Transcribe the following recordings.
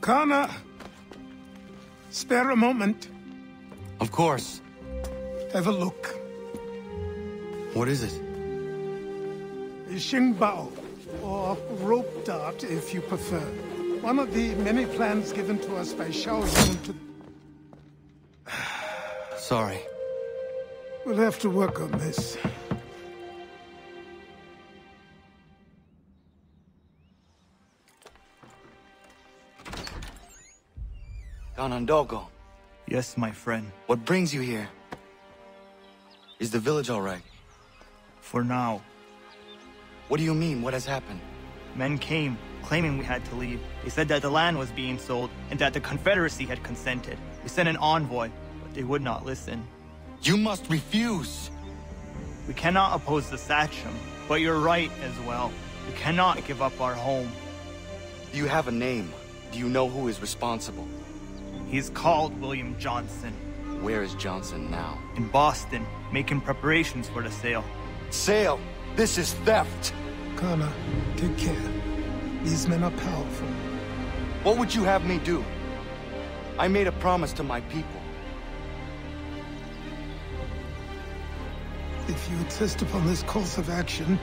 Connor, spare a moment. Of course. Have a look. What is it? Xingbao, or rope dart if you prefer. One of the many plans given to us by Shaozhong to... Sorry. We'll have to work on this. Ganondogo, Yes, my friend. what brings you here? Is the village all right? For now. What do you mean? What has happened? Men came, claiming we had to leave. They said that the land was being sold, and that the Confederacy had consented. We sent an envoy, but they would not listen. You must refuse! We cannot oppose the Sachem, but you're right as well. We cannot give up our home. Do you have a name? Do you know who is responsible? He's called William Johnson. Where is Johnson now? In Boston, making preparations for the sale. Sale! This is theft! Connor, take care. These men are powerful. What would you have me do? I made a promise to my people. If you insist upon this course of action,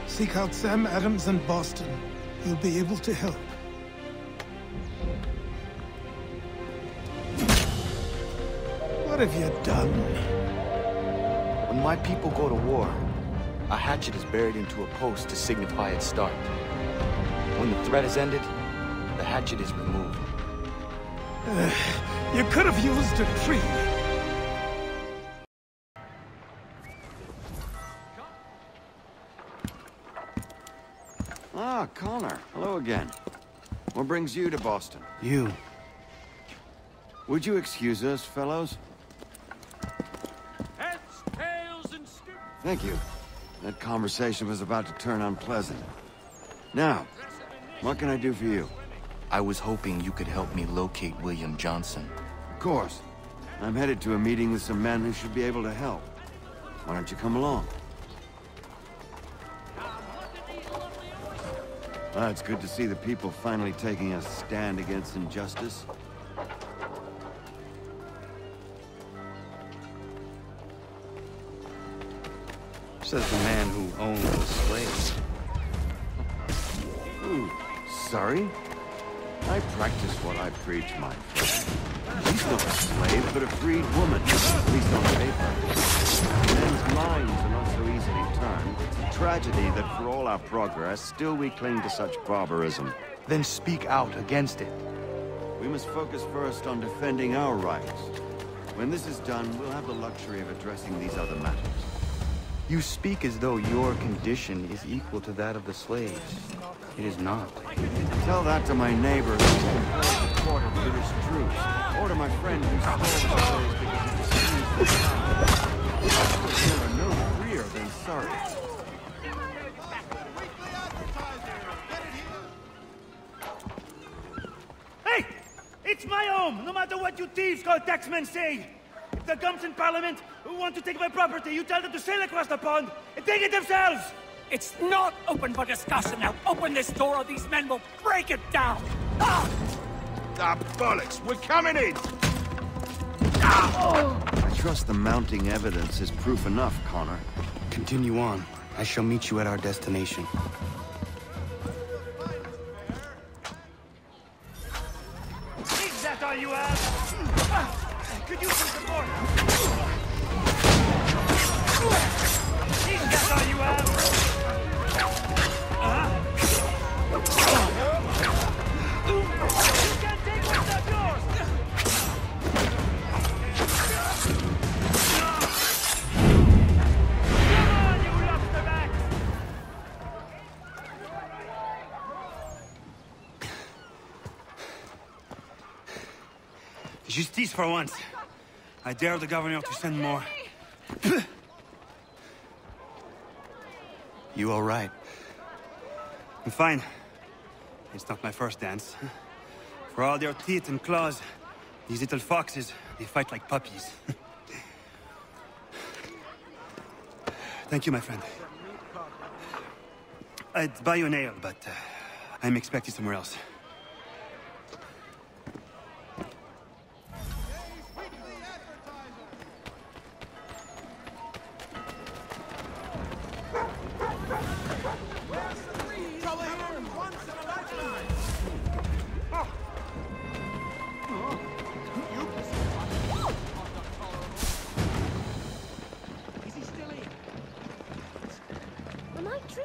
seek out Sam Adams in Boston. He'll be able to help. What have you done? When my people go to war, a hatchet is buried into a post to signify its start. When the threat is ended, the hatchet is removed. You could have used a tree. Ah, Connor. Hello again. What brings you to Boston? You. Would you excuse us, fellows? Heads, tails, and Thank you. That conversation was about to turn unpleasant. Now, what can I do for you? I was hoping you could help me locate William Johnson. Of course. I'm headed to a meeting with some men who should be able to help. Why don't you come along? Ah, it's good to see the people finally taking a stand against injustice. Says the man who owns the slaves. Ooh, sorry? I practice what I preach, my friend. She's not a slave, but a freed woman, at least on paper. Men's minds are not so easily turned. It's a tragedy that for all our progress, still we cling to such barbarism. Then speak out against it. We must focus first on defending our rights. When this is done, we'll have the luxury of addressing these other matters. You speak as though your condition is equal to that of the slaves. It is not. Tell that to my neighbor who's employed the court of British troops, or to my friend who stole the slaves because he refused to are no freer than sorry. Hey! It's my home, no matter what you thieves called taxmen say! If the gums in Parliament who want to take my property, you tell them to sail across the pond and take it themselves! It's not open for discussion now. Open this door or these men will break it down. Ah! Ah, bollocks! We're coming in! I trust the mounting evidence is proof enough, Connor. Continue on. I shall meet you at our destination. Is that all you have? Could you some support? Is that all you have? You can't take what's not yours! Come on, you lobsterbacks! Justice for once. I dare the governor to send more. You all right? I'm fine. It's not my first dance. For all their teeth and claws, these little foxes, they fight like puppies. Thank you, my friend. I'd buy you an ale, but I'm expected somewhere else.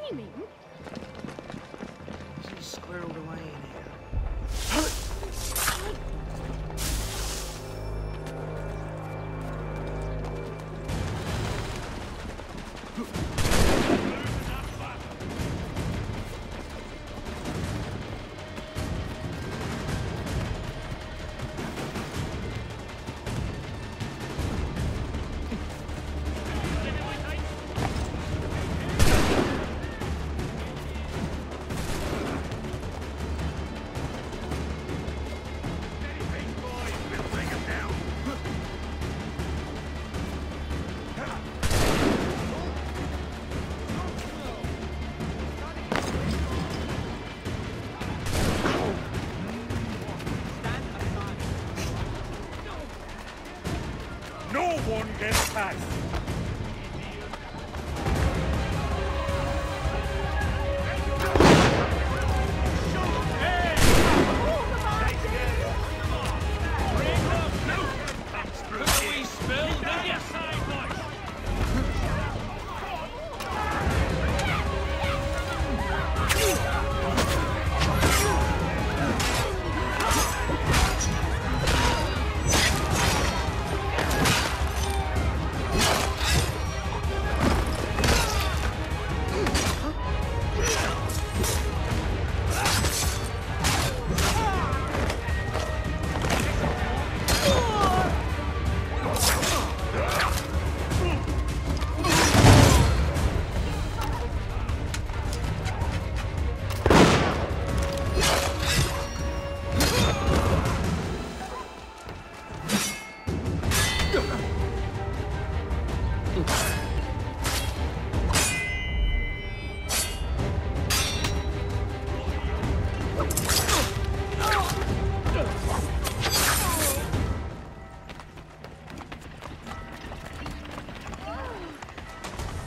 screaming? She's squirreled away in here. No one gets past.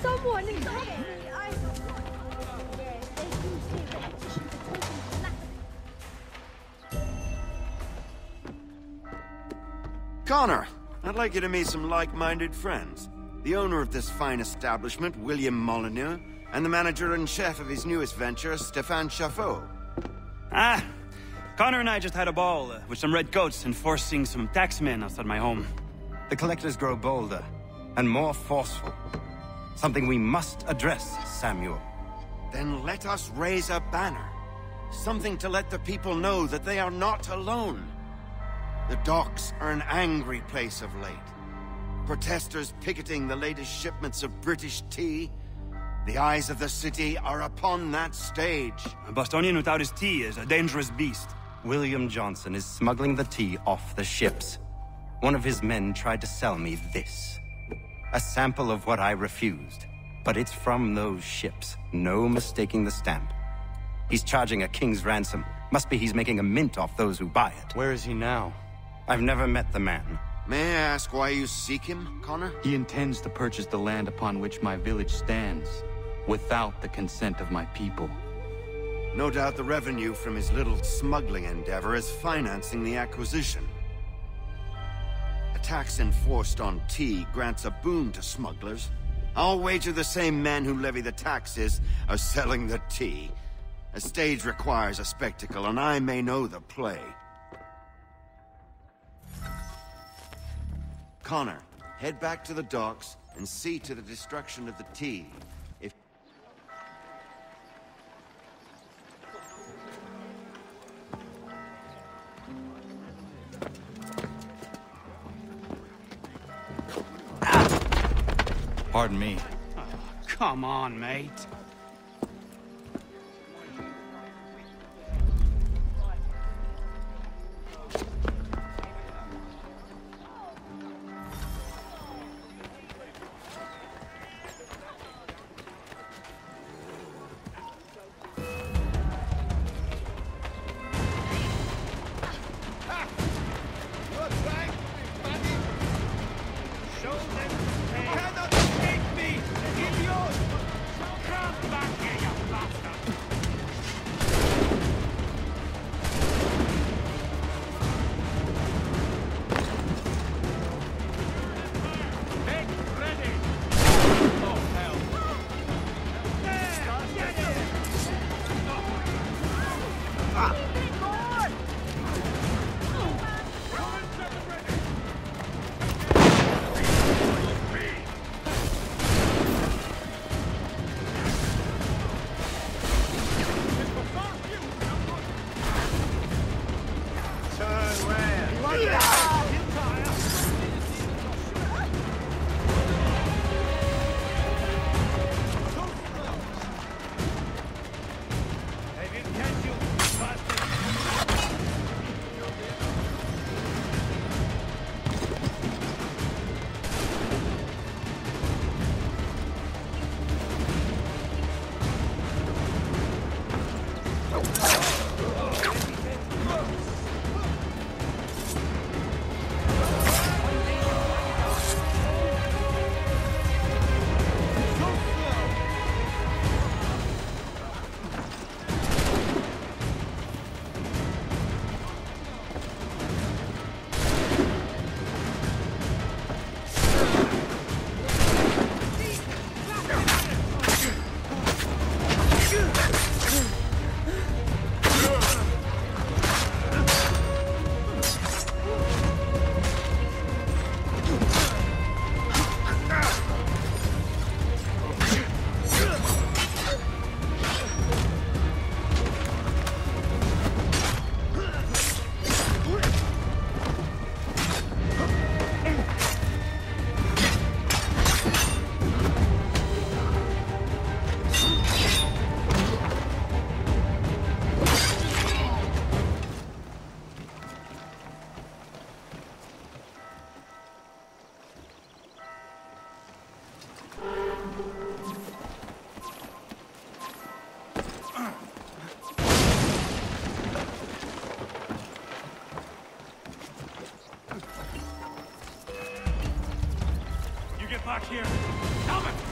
Someone is help me! Yes, they do say that she's a Connor, I'd like you to meet some like-minded friends. The owner of this fine establishment, William Molyneux, and the manager and chef of his newest venture, Stéphane Chaffeau. Ah, Connor and I just had a ball with some red coats enforcing some taxmen outside my home. The collectors grow bolder and more forceful. Something we must address, Samuel. Then let us raise a banner. Something to let the people know that they are not alone. The docks are an angry place of late. Protesters picketing the latest shipments of British tea. The eyes of the city are upon that stage. A Bostonian without his tea is a dangerous beast. William Johnson is smuggling the tea off the ships. One of his men tried to sell me this. A sample of what I refused. But it's from those ships. No mistaking the stamp. He's charging a king's ransom. Must be he's making a mint off those who buy it. Where is he now? I've never met the man. May I ask why you seek him, Connor? He intends to purchase the land upon which my village stands, without the consent of my people. No doubt the revenue from his little smuggling endeavor is financing the acquisition. A tax enforced on tea grants a boon to smugglers. I'll wager the same men who levy the taxes are selling the tea. A stage requires a spectacle, and I may know the play. Connor, head back to the docks and see to the destruction of the tea. If... Pardon me. Oh, come on, mate. get back here! Damn it!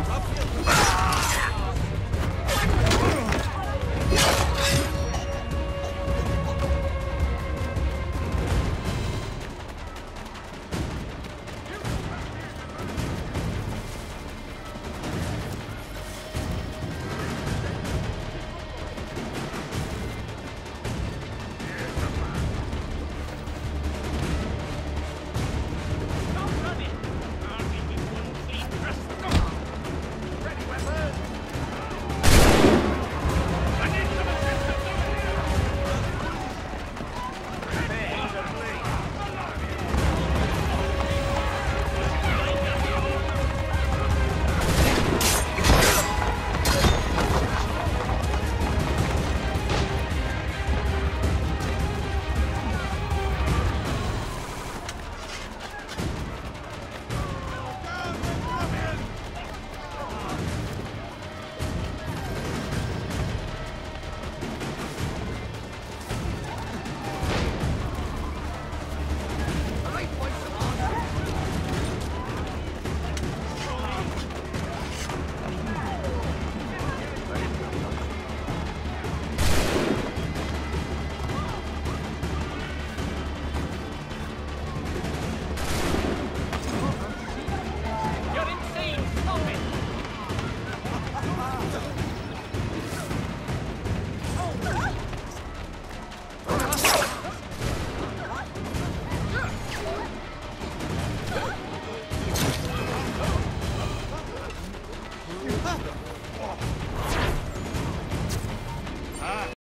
Up.